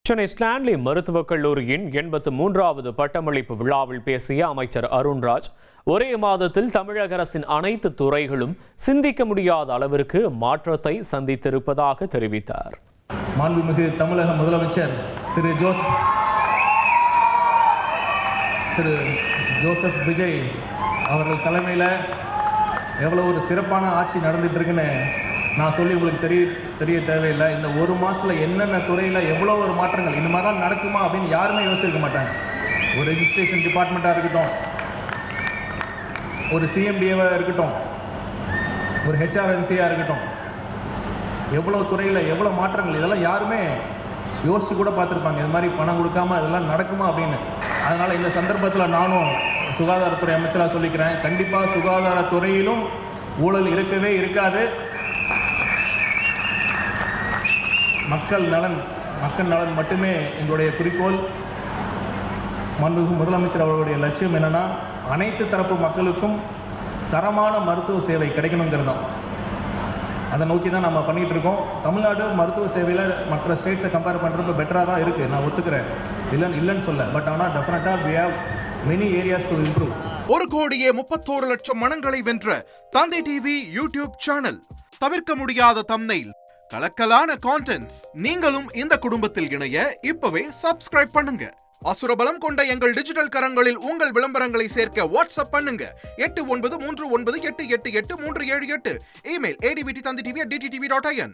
Chennai Stanley மருத்துவக் கல்லூரியின் 83வது பட்டமளிப்பு விழாவில் பேசிய அமைச்சர் அருண்ராஜ், ஒரே மாதத்தில் தமிழக அரசின் அனைத்து துறைகளும் சிந்திக்க முடியாத அளவிற்கு மாற்றத்தை சந்தித்திருப்பதாக தெரிவித்தார். மாண்புமிகு தமிழக முதலமைச்சர் திரு ஜோசப் விஜய் அவர்கள் தலைமையில் எவ்வளோ ஒரு சிறப்பான ஆட்சி நடந்துட்டு இருக்குன்னு நான் சொல்லி உங்களுக்கு தெரிய தேவையில்லை. இந்த ஒரு மாதத்தில் என்னென்ன துறையில் எவ்வளோ ஒரு மாற்றங்கள் இந்த மாதிரிலாம் நடக்குமா அப்படின்னு யாருமே யோசிக்க மாட்டாங்க. ஒரு ரெஜிஸ்ட்ரேஷன் டிபார்ட்மெண்ட்டாக இருக்கட்டும், ஒரு சிஎம்டிஏவாக இருக்கட்டும், ஒரு ஹெச்ஆர்என்சியாக இருக்கட்டும், எவ்வளோ துறையில் எவ்வளோ மாற்றங்கள் இதெல்லாம் யாருமே யோசித்து கூட பார்த்துருப்பாங்க. இது மாதிரி பணம் கொடுக்காம இதெல்லாம் நடக்குமா அப்படின்னு. அதனால் இந்த சந்தர்ப்பத்தில் நானும் சுகாதாரத்துறை அமைச்சராக சொல்லிக்கிறேன், கண்டிப்பாக சுகாதாரத்துறையிலும் ஊழல் இருக்கவே இருக்காது. மக்கள் நலன் மட்டுமே எங்களுடைய குறிக்கோள். மாண்புமிகு முதலமைச்சர் அவர்களுடைய லட்சியம் என்னன்னா, அனைத்து தரப்பு மக்களுக்கும் தரமான மருத்துவ சேவை கிடைக்கணுங்கிறது தான். அதை நோக்கி தான் நம்ம பண்ணிகிட்டு இருக்கோம். தமிழ்நாடு மருத்துவ சேவையில் மற்ற ஸ்டேட்ஸை கம்பேர் பண்ணுறப்ப பெட்டராக தான் இருக்குது, நான் ஒத்துக்கிறேன், இல்லைன்னு சொல்ல. பட் ஆனால் டெஃபினட்டாக we have many areas to improve. 1,31,00,000 மனங்களை வென்ற தந்தை டிவி யூடியூப் சேனல். தவிர்க்க முடியாத தம்ப்நெயில், கலக்கலான கான்டென்ட்ஸ். நீங்களும் இந்த குடும்பத்தில் இணைய இப்பவே சப்ஸ்கிரைப் பண்ணுங்க. அசுரபலம் கொண்ட எங்கள் டிஜிட்டல் கரங்களில் உங்கள் விளம்பரங்களை சேர்க்க வாட்ஸ்அப் பண்ணுங்க. 893988883778. Email advttv@dttv.in.